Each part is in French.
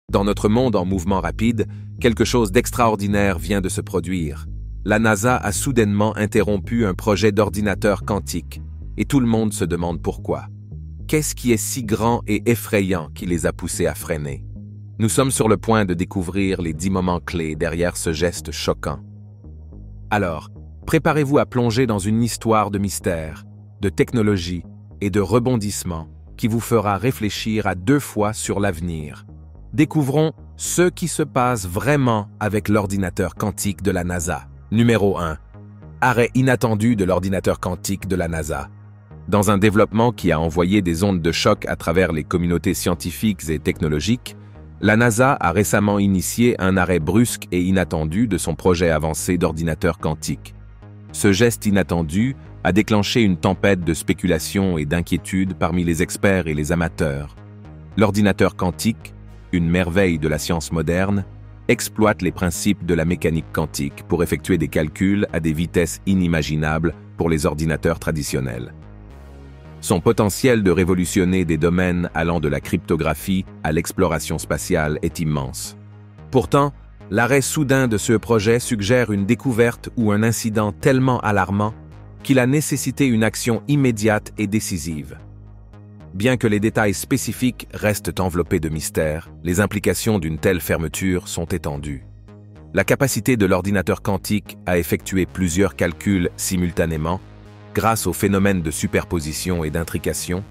Dans notre monde en mouvement rapide, quelque chose d'extraordinaire vient de se produire. La NASA a soudainement interrompu un projet d'ordinateur quantique, et tout le monde se demande pourquoi. Qu'est-ce qui est si grand et effrayant qui les a poussés à freiner? Nous sommes sur le point de découvrir les 10 moments clés derrière ce geste choquant. Alors, préparez-vous à plonger dans une histoire de mystère, de technologie et de rebondissement qui vous fera réfléchir à 2 fois sur l'avenir. Découvrons ce qui se passe vraiment avec l'ordinateur quantique de la NASA. Numéro 1. Arrêt inattendu de l'ordinateur quantique de la NASA. Dans un développement qui a envoyé des ondes de choc à travers les communautés scientifiques et technologiques, la NASA a récemment initié un arrêt brusque et inattendu de son projet avancé d'ordinateur quantique. Ce geste inattendu a déclenché une tempête de spéculation et d'inquiétude parmi les experts et les amateurs. L'ordinateur quantique, une merveille de la science moderne, exploite les principes de la mécanique quantique pour effectuer des calculs à des vitesses inimaginables pour les ordinateurs traditionnels. Son potentiel de révolutionner des domaines allant de la cryptographie à l'exploration spatiale est immense. Pourtant, l'arrêt soudain de ce projet suggère une découverte ou un incident tellement alarmant qu'il a nécessité une action immédiate et décisive. Bien que les détails spécifiques restent enveloppés de mystère, les implications d'une telle fermeture sont étendues. La capacité de l'ordinateur quantique à effectuer plusieurs calculs simultanément, grâce au phénomène de superposition et d'intrication,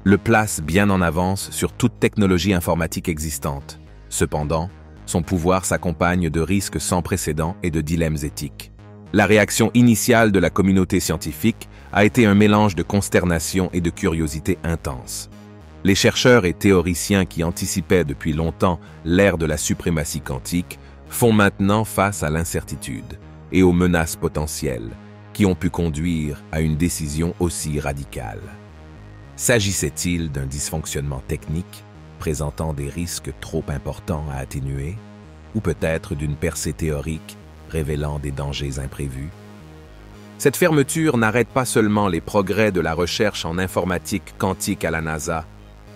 le place bien en avance sur toute technologie informatique existante. Cependant, son pouvoir s'accompagne de risques sans précédent et de dilemmes éthiques. La réaction initiale de la communauté scientifique a été un mélange de consternation et de curiosité intense. Les chercheurs et théoriciens qui anticipaient depuis longtemps l'ère de la suprématie quantique font maintenant face à l'incertitude et aux menaces potentielles qui ont pu conduire à une décision aussi radicale. S'agissait-il d'un dysfonctionnement technique présentant des risques trop importants à atténuer, ou peut-être d'une percée théorique révélant des dangers imprévus? Cette fermeture n'arrête pas seulement les progrès de la recherche en informatique quantique à la NASA,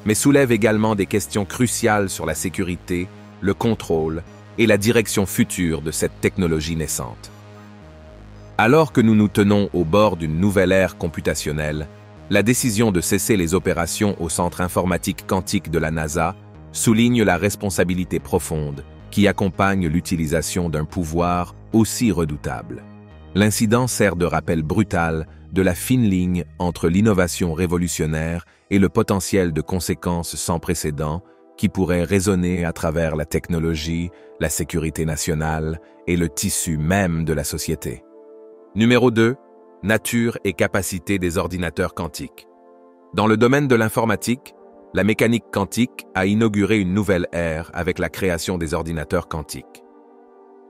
mais soulève également des questions cruciales sur la sécurité, le contrôle et la direction future de cette technologie naissante. Alors que nous nous tenons au bord d'une nouvelle ère computationnelle, la décision de cesser les opérations au Centre informatique quantique de la NASA souligne la responsabilité profonde qui accompagne l'utilisation d'un pouvoir aussi redoutable. L'incident sert de rappel brutal de la fine ligne entre l'innovation révolutionnaire et le potentiel de conséquences sans précédent qui pourraient résonner à travers la technologie, la sécurité nationale et le tissu même de la société. Numéro 2. Nature et capacité des ordinateurs quantiques. Dans le domaine de l'informatique, la mécanique quantique a inauguré une nouvelle ère avec la création des ordinateurs quantiques.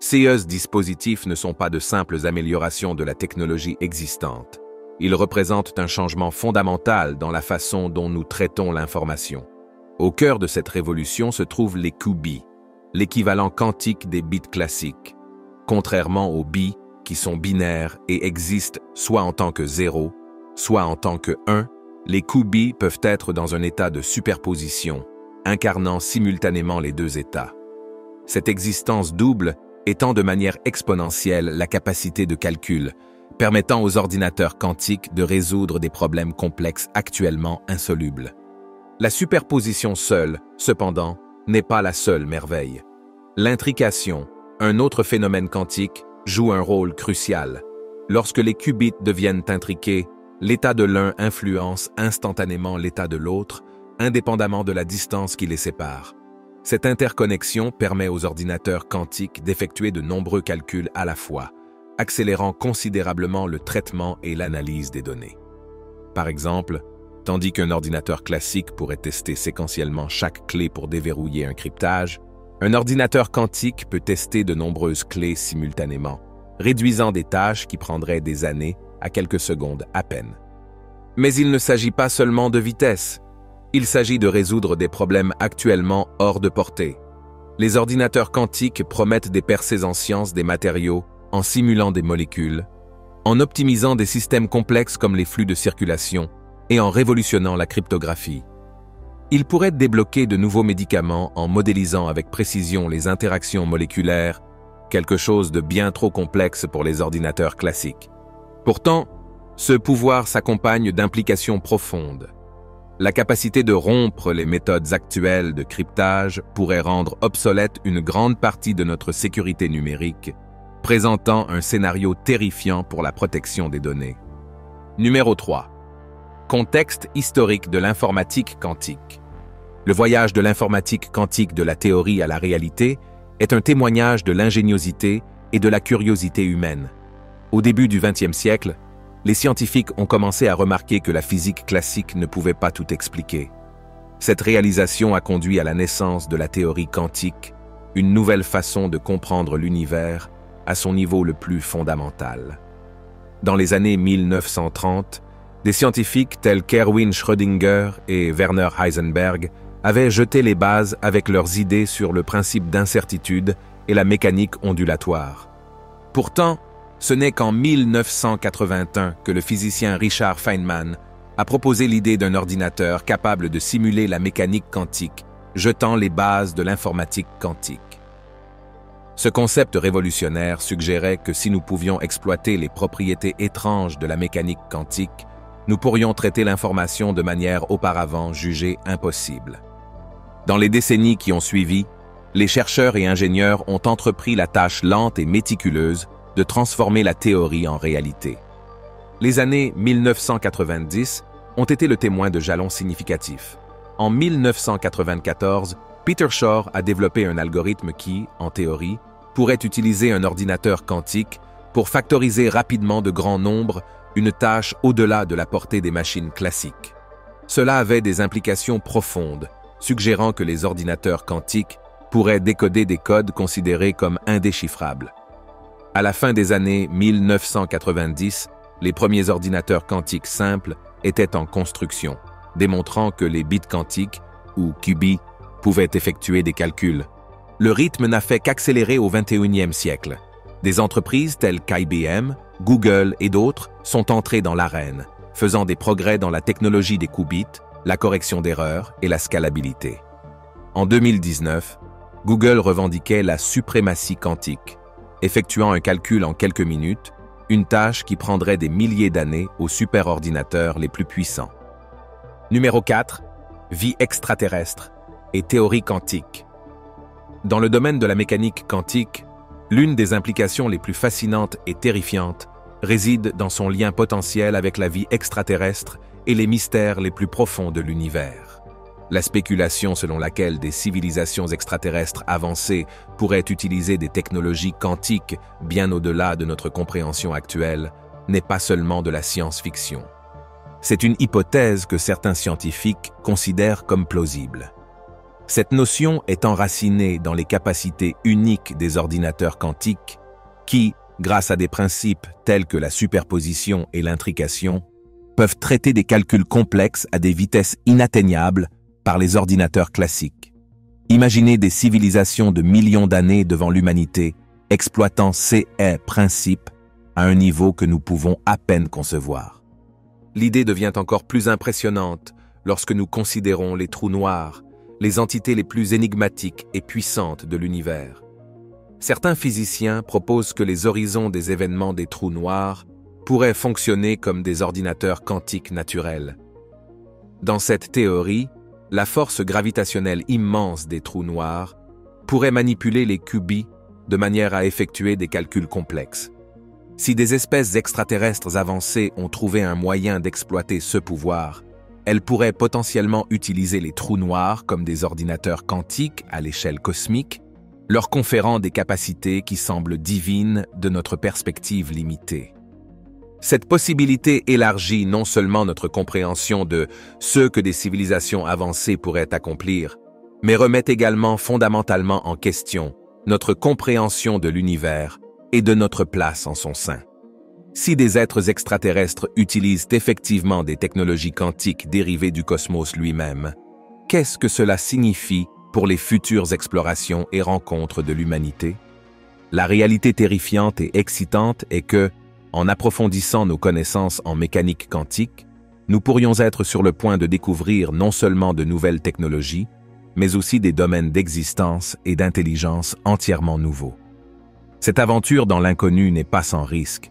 Ces dispositifs ne sont pas de simples améliorations de la technologie existante. Ils représentent un changement fondamental dans la façon dont nous traitons l'information. Au cœur de cette révolution se trouvent les qubits, l'équivalent quantique des bits classiques. Contrairement aux bits, qui sont binaires et existent soit en tant que 0, soit en tant que 1, les qubits peuvent être dans un état de superposition, incarnant simultanément les 2 états. Cette existence double étend de manière exponentielle la capacité de calcul, permettant aux ordinateurs quantiques de résoudre des problèmes complexes actuellement insolubles. La superposition seule, cependant, n'est pas la seule merveille. L'intrication, un autre phénomène quantique, joue un rôle crucial. Lorsque les qubits deviennent intriqués, l'état de l'un influence instantanément l'état de l'autre, indépendamment de la distance qui les sépare. Cette interconnexion permet aux ordinateurs quantiques d'effectuer de nombreux calculs à la fois, accélérant considérablement le traitement et l'analyse des données. Par exemple, tandis qu'un ordinateur classique pourrait tester séquentiellement chaque clé pour déverrouiller un cryptage, un ordinateur quantique peut tester de nombreuses clés simultanément, réduisant des tâches qui prendraient des années à quelques secondes à peine. Mais il ne s'agit pas seulement de vitesse. Il s'agit de résoudre des problèmes actuellement hors de portée. Les ordinateurs quantiques promettent des percées en sciences des matériaux en simulant des molécules, en optimisant des systèmes complexes comme les flux de circulation et en révolutionnant la cryptographie. Il pourrait débloquer de nouveaux médicaments en modélisant avec précision les interactions moléculaires, quelque chose de bien trop complexe pour les ordinateurs classiques. Pourtant, ce pouvoir s'accompagne d'implications profondes. La capacité de rompre les méthodes actuelles de cryptage pourrait rendre obsolète une grande partie de notre sécurité numérique, présentant un scénario terrifiant pour la protection des données. Numéro 3. Contexte historique de l'informatique quantique. Le voyage de l'informatique quantique de la théorie à la réalité est un témoignage de l'ingéniosité et de la curiosité humaine. Au début du XXe siècle, les scientifiques ont commencé à remarquer que la physique classique ne pouvait pas tout expliquer. Cette réalisation a conduit à la naissance de la théorie quantique, une nouvelle façon de comprendre l'univers à son niveau le plus fondamental. Dans les années 1930, des scientifiques tels qu'Erwin Schrödinger et Werner Heisenberg avaient jeté les bases avec leurs idées sur le principe d'incertitude et la mécanique ondulatoire. Pourtant, ce n'est qu'en 1981 que le physicien Richard Feynman a proposé l'idée d'un ordinateur capable de simuler la mécanique quantique, jetant les bases de l'informatique quantique. Ce concept révolutionnaire suggérait que si nous pouvions exploiter les propriétés étranges de la mécanique quantique, nous pourrions traiter l'information de manière auparavant jugée impossible. Dans les décennies qui ont suivi, les chercheurs et ingénieurs ont entrepris la tâche lente et méticuleuse de transformer la théorie en réalité. Les années 1990 ont été le témoin de jalons significatifs. En 1994, Peter Shor a développé un algorithme qui, en théorie, pourrait utiliser un ordinateur quantique pour factoriser rapidement de grands nombres, une tâche au-delà de la portée des machines classiques. Cela avait des implications profondes, suggérant que les ordinateurs quantiques pourraient décoder des codes considérés comme indéchiffrables. À la fin des années 1990, les premiers ordinateurs quantiques simples étaient en construction, démontrant que les bits quantiques, ou qubits, pouvaient effectuer des calculs. Le rythme n'a fait qu'accélérer au XXIe siècle. Des entreprises telles qu'IBM, Google et d'autres sont entrées dans l'arène, faisant des progrès dans la technologie des qubits, la correction d'erreurs et la scalabilité. En 2019, Google revendiquait la suprématie quantique, effectuant un calcul en quelques minutes, une tâche qui prendrait des milliers d'années aux superordinateurs les plus puissants. Numéro 4. Vie extraterrestre et théorie quantique. Dans le domaine de la mécanique quantique, l'une des implications les plus fascinantes et terrifiantes réside dans son lien potentiel avec la vie extraterrestre et les mystères les plus profonds de l'univers. La spéculation selon laquelle des civilisations extraterrestres avancées pourraient utiliser des technologies quantiques bien au-delà de notre compréhension actuelle n'est pas seulement de la science-fiction. C'est une hypothèse que certains scientifiques considèrent comme plausible. Cette notion est enracinée dans les capacités uniques des ordinateurs quantiques qui, grâce à des principes tels que la superposition et l'intrication, peuvent traiter des calculs complexes à des vitesses inatteignables par les ordinateurs classiques. Imaginez des civilisations de millions d'années devant l'humanité, exploitant ces principes à un niveau que nous pouvons à peine concevoir. L'idée devient encore plus impressionnante lorsque nous considérons les trous noirs, les entités les plus énigmatiques et puissantes de l'univers. Certains physiciens proposent que les horizons des événements des trous noirs pourraient fonctionner comme des ordinateurs quantiques naturels. Dans cette théorie, la force gravitationnelle immense des trous noirs pourrait manipuler les qubits de manière à effectuer des calculs complexes. Si des espèces extraterrestres avancées ont trouvé un moyen d'exploiter ce pouvoir, elles pourraient potentiellement utiliser les trous noirs comme des ordinateurs quantiques à l'échelle cosmique, leur conférant des capacités qui semblent divines de notre perspective limitée. Cette possibilité élargit non seulement notre compréhension de ce que des civilisations avancées pourraient accomplir, mais remet également fondamentalement en question notre compréhension de l'univers et de notre place en son sein. Si des êtres extraterrestres utilisent effectivement des technologies quantiques dérivées du cosmos lui-même, qu'est-ce que cela signifie pour les futures explorations et rencontres de l'humanité? La réalité terrifiante et excitante est que, en approfondissant nos connaissances en mécanique quantique, nous pourrions être sur le point de découvrir non seulement de nouvelles technologies, mais aussi des domaines d'existence et d'intelligence entièrement nouveaux. Cette aventure dans l'inconnu n'est pas sans risque,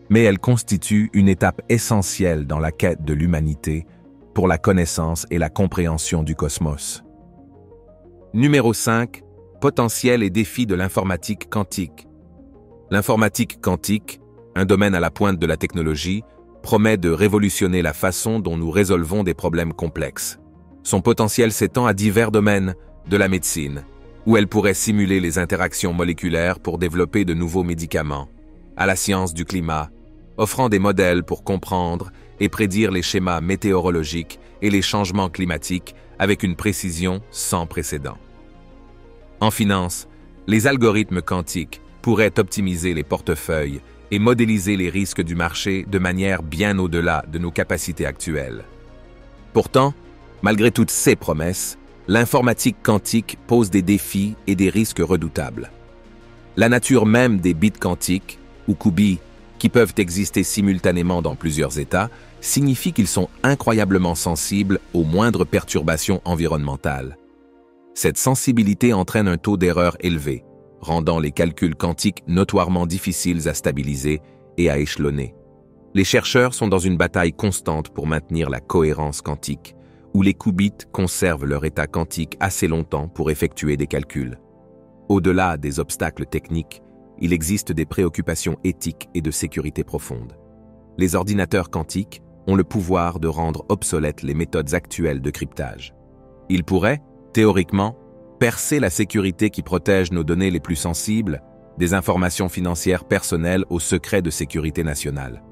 mais elle constitue une étape essentielle dans la quête de l'humanité pour la connaissance et la compréhension du cosmos. Numéro 5. Potentiel et défis de l'informatique quantique. L'informatique quantique, un domaine à la pointe de la technologie, promet de révolutionner la façon dont nous résolvons des problèmes complexes. Son potentiel s'étend à divers domaines de la médecine, où elle pourrait simuler les interactions moléculaires pour développer de nouveaux médicaments, à la science du climat, offrant des modèles pour comprendre et prédire les schémas météorologiques et les changements climatiques avec une précision sans précédent. En finance, les algorithmes quantiques pourraient optimiser les portefeuilles et modéliser les risques du marché de manière bien au-delà de nos capacités actuelles. Pourtant, malgré toutes ces promesses, l'informatique quantique pose des défis et des risques redoutables. La nature même des bits quantiques, ou qubits, qui peuvent exister simultanément dans plusieurs états, signifie qu'ils sont incroyablement sensibles aux moindres perturbations environnementales. Cette sensibilité entraîne un taux d'erreur élevé, rendant les calculs quantiques notoirement difficiles à stabiliser et à échelonner. Les chercheurs sont dans une bataille constante pour maintenir la cohérence quantique, où les qubits conservent leur état quantique assez longtemps pour effectuer des calculs. Au-delà des obstacles techniques, il existe des préoccupations éthiques et de sécurité profonde. Les ordinateurs quantiques ont le pouvoir de rendre obsolètes les méthodes actuelles de cryptage. Ils pourraient, théoriquement, percer la sécurité qui protège nos données les plus sensibles, des informations financières personnelles aux secrets de sécurité nationale.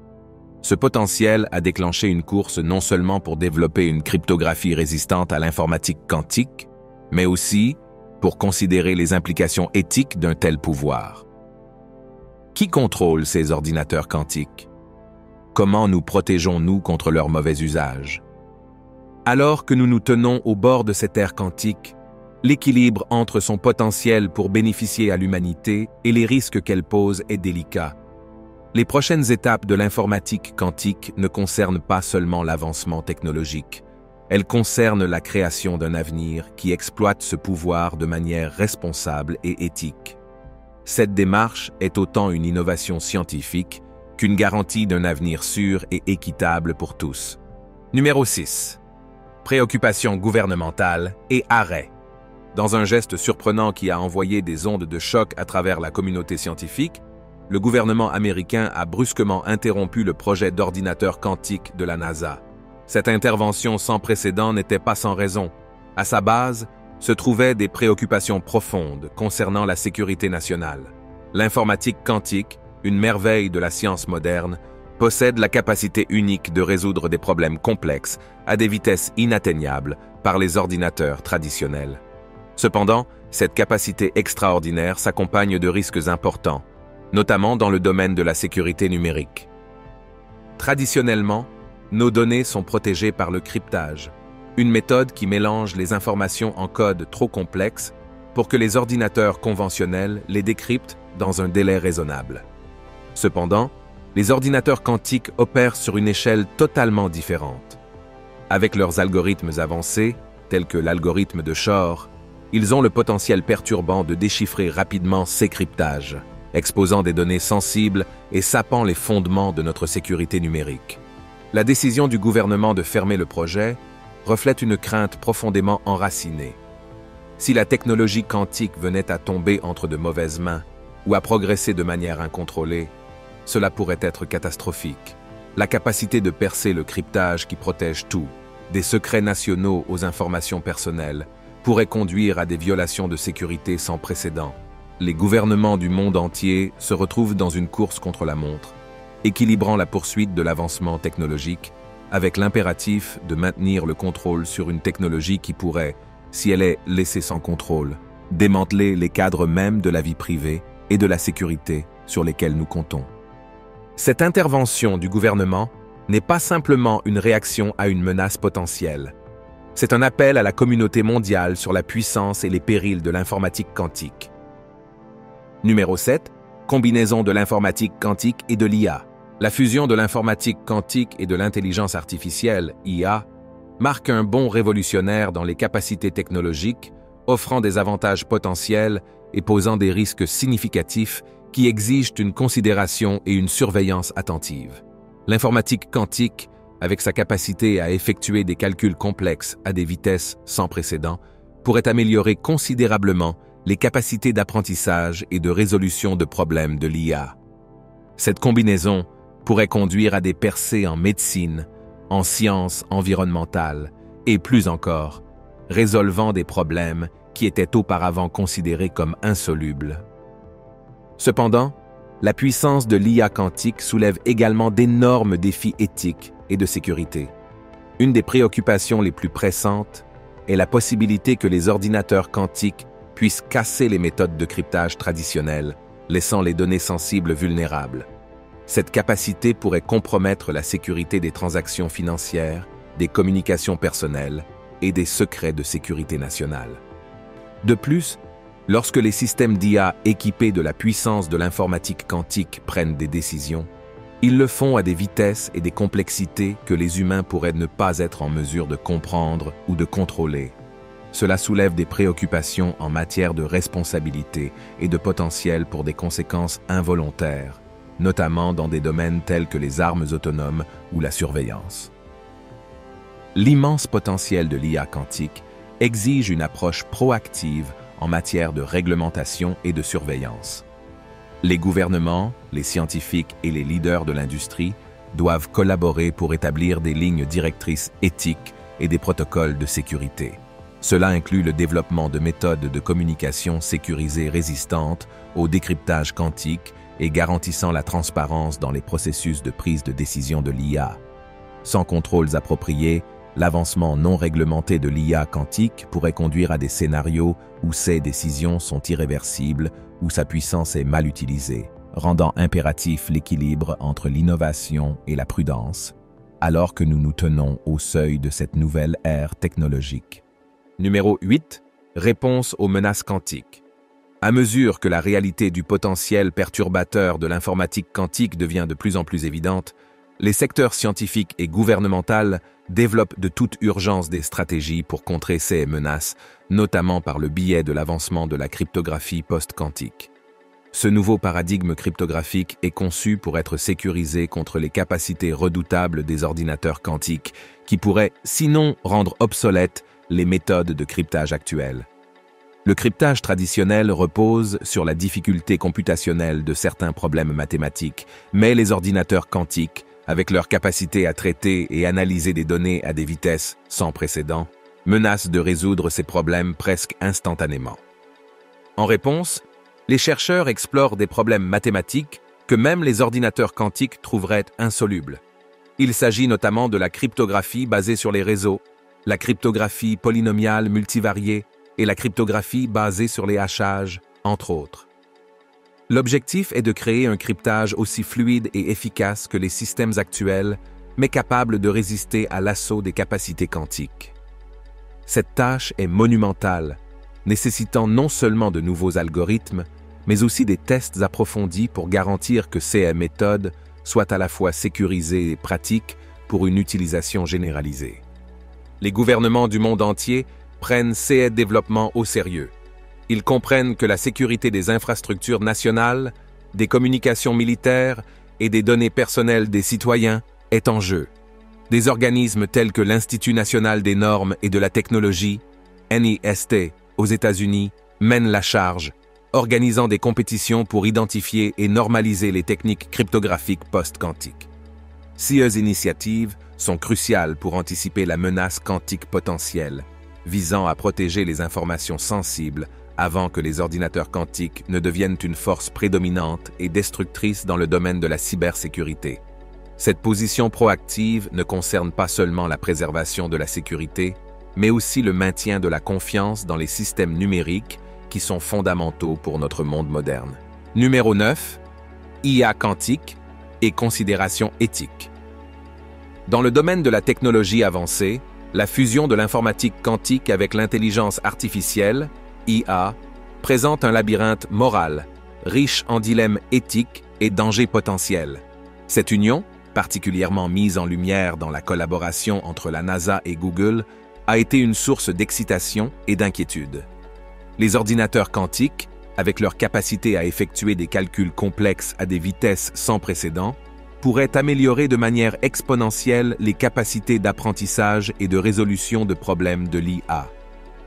Ce potentiel a déclenché une course non seulement pour développer une cryptographie résistante à l'informatique quantique, mais aussi pour considérer les implications éthiques d'un tel pouvoir. Qui contrôle ces ordinateurs quantiques? Comment nous protégeons-nous contre leur mauvais usage? Alors que nous nous tenons au bord de cette ère quantique, l'équilibre entre son potentiel pour bénéficier à l'humanité et les risques qu'elle pose est délicat. Les prochaines étapes de l'informatique quantique ne concernent pas seulement l'avancement technologique. Elles concernent la création d'un avenir qui exploite ce pouvoir de manière responsable et éthique. Cette démarche est autant une innovation scientifique qu'une garantie d'un avenir sûr et équitable pour tous. Numéro 6. Préoccupations gouvernementales et arrêt. Dans un geste surprenant qui a envoyé des ondes de choc à travers la communauté scientifique, le gouvernement américain a brusquement interrompu le projet d'ordinateur quantique de la NASA. Cette intervention sans précédent n'était pas sans raison. À sa base, se trouvaient des préoccupations profondes concernant la sécurité nationale. L'informatique quantique, une merveille de la science moderne, possède la capacité unique de résoudre des problèmes complexes à des vitesses inatteignables par les ordinateurs traditionnels. Cependant, cette capacité extraordinaire s'accompagne de risques importants, notamment dans le domaine de la sécurité numérique. Traditionnellement, nos données sont protégées par le cryptage, une méthode qui mélange les informations en code trop complexes pour que les ordinateurs conventionnels les décryptent dans un délai raisonnable. Cependant, les ordinateurs quantiques opèrent sur une échelle totalement différente. Avec leurs algorithmes avancés, tels que l'algorithme de Shor, ils ont le potentiel perturbant de déchiffrer rapidement ces cryptages, exposant des données sensibles et sapant les fondements de notre sécurité numérique. La décision du gouvernement de fermer le projet reflète une crainte profondément enracinée. Si la technologie quantique venait à tomber entre de mauvaises mains ou à progresser de manière incontrôlée, cela pourrait être catastrophique. La capacité de percer le cryptage qui protège tout, des secrets nationaux aux informations personnelles, pourrait conduire à des violations de sécurité sans précédent. Les gouvernements du monde entier se retrouvent dans une course contre la montre, équilibrant la poursuite de l'avancement technologique avec l'impératif de maintenir le contrôle sur une technologie qui pourrait, si elle est laissée sans contrôle, démanteler les cadres mêmes de la vie privée et de la sécurité sur lesquels nous comptons. Cette intervention du gouvernement n'est pas simplement une réaction à une menace potentielle. C'est un appel à la communauté mondiale sur la puissance et les périls de l'informatique quantique. Numéro 7. Combinaison de l'informatique quantique et de l'IA. La fusion de l'informatique quantique et de l'intelligence artificielle, IA, marque un bond révolutionnaire dans les capacités technologiques, offrant des avantages potentiels et posant des risques significatifs qui exigent une considération et une surveillance attentive. L'informatique quantique, avec sa capacité à effectuer des calculs complexes à des vitesses sans précédent, pourrait améliorer considérablement les capacités d'apprentissage et de résolution de problèmes de l'IA. Cette combinaison pourrait conduire à des percées en médecine, en sciences environnementales et plus encore, résolvant des problèmes qui étaient auparavant considérés comme insolubles. Cependant, la puissance de l'IA quantique soulève également d'énormes défis éthiques et de sécurité. Une des préoccupations les plus pressantes est la possibilité que les ordinateurs quantiques puissent casser les méthodes de cryptage traditionnelles, laissant les données sensibles vulnérables. Cette capacité pourrait compromettre la sécurité des transactions financières, des communications personnelles et des secrets de sécurité nationale. De plus, lorsque les systèmes d'IA équipés de la puissance de l'informatique quantique prennent des décisions, ils le font à des vitesses et des complexités que les humains pourraient ne pas être en mesure de comprendre ou de contrôler. Cela soulève des préoccupations en matière de responsabilité et de potentiel pour des conséquences involontaires, notamment dans des domaines tels que les armes autonomes ou la surveillance. L'immense potentiel de l'IA quantique exige une approche proactive en matière de réglementation et de surveillance. Les gouvernements, les scientifiques et les leaders de l'industrie doivent collaborer pour établir des lignes directrices éthiques et des protocoles de sécurité. Cela inclut le développement de méthodes de communication sécurisées résistantes au décryptage quantique et garantissant la transparence dans les processus de prise de décision de l'IA. Sans contrôles appropriés, l'avancement non réglementé de l'IA quantique pourrait conduire à des scénarios où ces décisions sont irréversibles, où sa puissance est mal utilisée, rendant impératif l'équilibre entre l'innovation et la prudence, alors que nous nous tenons au seuil de cette nouvelle ère technologique. Numéro 8. Réponse aux menaces quantiques. À mesure que la réalité du potentiel perturbateur de l'informatique quantique devient de plus en plus évidente, les secteurs scientifiques et gouvernementaux développent de toute urgence des stratégies pour contrer ces menaces, notamment par le biais de l'avancement de la cryptographie post-quantique. Ce nouveau paradigme cryptographique est conçu pour être sécurisé contre les capacités redoutables des ordinateurs quantiques, qui pourraient, sinon rendre obsolètes, les méthodes de cryptage actuelles. Le cryptage traditionnel repose sur la difficulté computationnelle de certains problèmes mathématiques, mais les ordinateurs quantiques, avec leur capacité à traiter et analyser des données à des vitesses sans précédent, menacent de résoudre ces problèmes presque instantanément. En réponse, les chercheurs explorent des problèmes mathématiques que même les ordinateurs quantiques trouveraient insolubles. Il s'agit notamment de la cryptographie basée sur les réseaux, la cryptographie polynomiale multivariée et la cryptographie basée sur les hashages, entre autres. L'objectif est de créer un cryptage aussi fluide et efficace que les systèmes actuels, mais capable de résister à l'assaut des capacités quantiques. Cette tâche est monumentale, nécessitant non seulement de nouveaux algorithmes, mais aussi des tests approfondis pour garantir que ces méthodes soient à la fois sécurisées et pratiques pour une utilisation généralisée. Les gouvernements du monde entier prennent ces développements au sérieux. Ils comprennent que la sécurité des infrastructures nationales, des communications militaires et des données personnelles des citoyens est en jeu. Des organismes tels que l'Institut national des normes et de la technologie, NIST, aux États-Unis, mènent la charge, organisant des compétitions pour identifier et normaliser les techniques cryptographiques post-quantiques. Ces initiatives sont cruciales pour anticiper la menace quantique potentielle, visant à protéger les informations sensibles avant que les ordinateurs quantiques ne deviennent une force prédominante et destructrice dans le domaine de la cybersécurité. Cette position proactive ne concerne pas seulement la préservation de la sécurité, mais aussi le maintien de la confiance dans les systèmes numériques qui sont fondamentaux pour notre monde moderne. Numéro 9. IA quantique et considérations éthiques. Dans le domaine de la technologie avancée, la fusion de l'informatique quantique avec l'intelligence artificielle, IA, présente un labyrinthe moral, riche en dilemmes éthiques et dangers potentiels. Cette union, particulièrement mise en lumière dans la collaboration entre la NASA et Google, a été une source d'excitation et d'inquiétude. Les ordinateurs quantiques, avec leur capacité à effectuer des calculs complexes à des vitesses sans précédent, pourraient améliorer de manière exponentielle les capacités d'apprentissage et de résolution de problèmes de l'IA.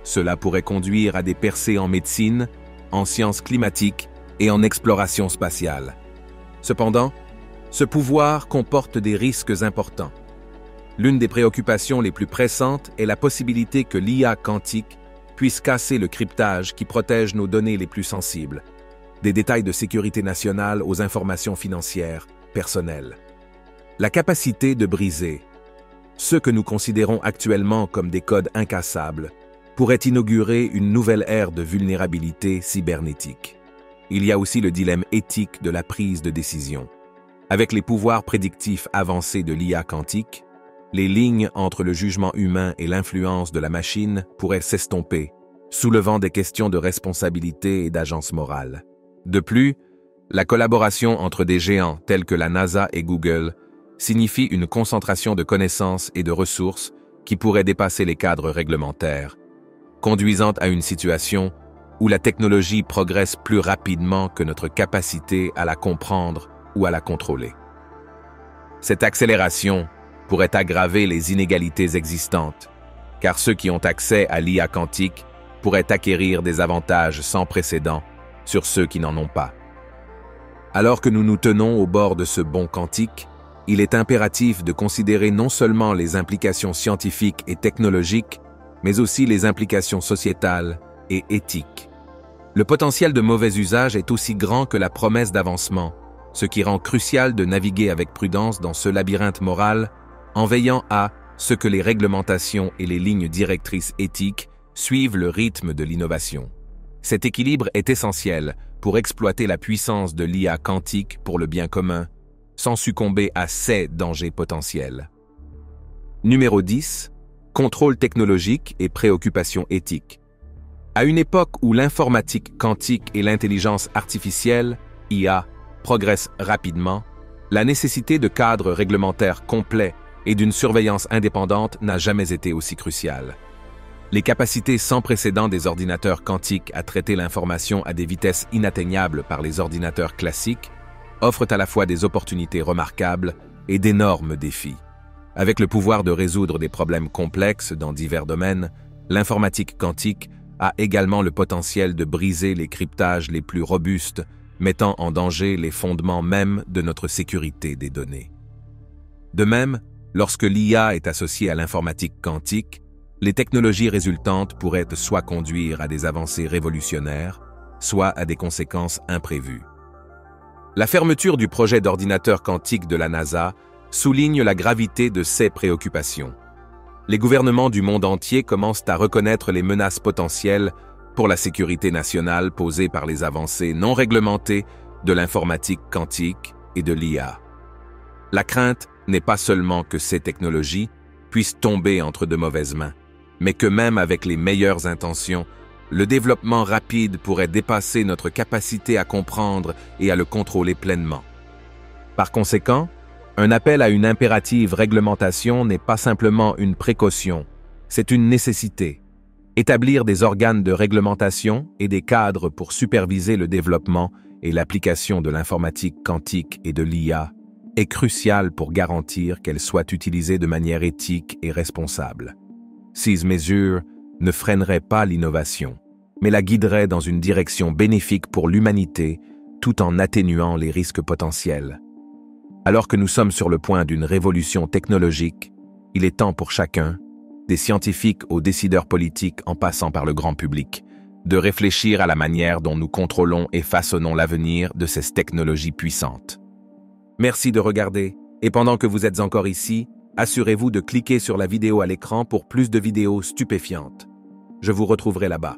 Cela pourrait conduire à des percées en médecine, en sciences climatiques et en exploration spatiale. Cependant, ce pouvoir comporte des risques importants. L'une des préoccupations les plus pressantes est la possibilité que l'IA quantique puisse casser le cryptage qui protège nos données les plus sensibles, des détails de sécurité nationale aux informations financières, personnelles. La capacité de briser ce que nous considérons actuellement comme des codes incassables pourrait inaugurer une nouvelle ère de vulnérabilité cybernétique. Il y a aussi le dilemme éthique de la prise de décision. Avec les pouvoirs prédictifs avancés de l'IA quantique, les lignes entre le jugement humain et l'influence de la machine pourraient s'estomper, soulevant des questions de responsabilité et d'agence morale. De plus, la collaboration entre des géants tels que la NASA et Google signifie une concentration de connaissances et de ressources qui pourrait dépasser les cadres réglementaires, conduisant à une situation où la technologie progresse plus rapidement que notre capacité à la comprendre ou à la contrôler. Cette accélération pourrait aggraver les inégalités existantes, car ceux qui ont accès à l'IA quantique pourraient acquérir des avantages sans précédent sur ceux qui n'en ont pas. Alors que nous nous tenons au bord de ce bond quantique, il est impératif de considérer non seulement les implications scientifiques et technologiques, mais aussi les implications sociétales et éthiques. Le potentiel de mauvais usage est aussi grand que la promesse d'avancement, ce qui rend crucial de naviguer avec prudence dans ce labyrinthe moral en veillant à ce que les réglementations et les lignes directrices éthiques suivent le rythme de l'innovation. Cet équilibre est essentiel pour exploiter la puissance de l'IA quantique pour le bien commun, sans succomber à ses dangers potentiels. Numéro 10. Contrôle technologique et préoccupations éthiques. À une époque où l'informatique quantique et l'intelligence artificielle, IA, progressent rapidement, la nécessité de cadres réglementaires complets et d'une surveillance indépendante n'a jamais été aussi cruciale. Les capacités sans précédent des ordinateurs quantiques à traiter l'information à des vitesses inatteignables par les ordinateurs classiques offrent à la fois des opportunités remarquables et d'énormes défis. Avec le pouvoir de résoudre des problèmes complexes dans divers domaines, l'informatique quantique a également le potentiel de briser les cryptages les plus robustes, mettant en danger les fondements mêmes de notre sécurité des données. De même, lorsque l'IA est associée à l'informatique quantique, les technologies résultantes pourraient soit conduire à des avancées révolutionnaires, soit à des conséquences imprévues. La fermeture du projet d'ordinateur quantique de la NASA souligne la gravité de ces préoccupations. Les gouvernements du monde entier commencent à reconnaître les menaces potentielles pour la sécurité nationale posées par les avancées non réglementées de l'informatique quantique et de l'IA. La crainte n'est pas seulement que ces technologies puissent tomber entre de mauvaises mains, mais que même avec les meilleures intentions, le développement rapide pourrait dépasser notre capacité à comprendre et à le contrôler pleinement. Par conséquent, un appel à une impérative réglementation n'est pas simplement une précaution, c'est une nécessité. Établir des organes de réglementation et des cadres pour superviser le développement et l'application de l'informatique quantique et de l'IA est crucial pour garantir qu'elles soient utilisées de manière éthique et responsable. Ces mesures ne freineraient pas l'innovation, mais la guideraient dans une direction bénéfique pour l'humanité tout en atténuant les risques potentiels. Alors que nous sommes sur le point d'une révolution technologique, il est temps pour chacun, des scientifiques aux décideurs politiques en passant par le grand public, de réfléchir à la manière dont nous contrôlons et façonnons l'avenir de ces technologies puissantes. Merci de regarder, et pendant que vous êtes encore ici, assurez-vous de cliquer sur la vidéo à l'écran pour plus de vidéos stupéfiantes. Je vous retrouverai là-bas.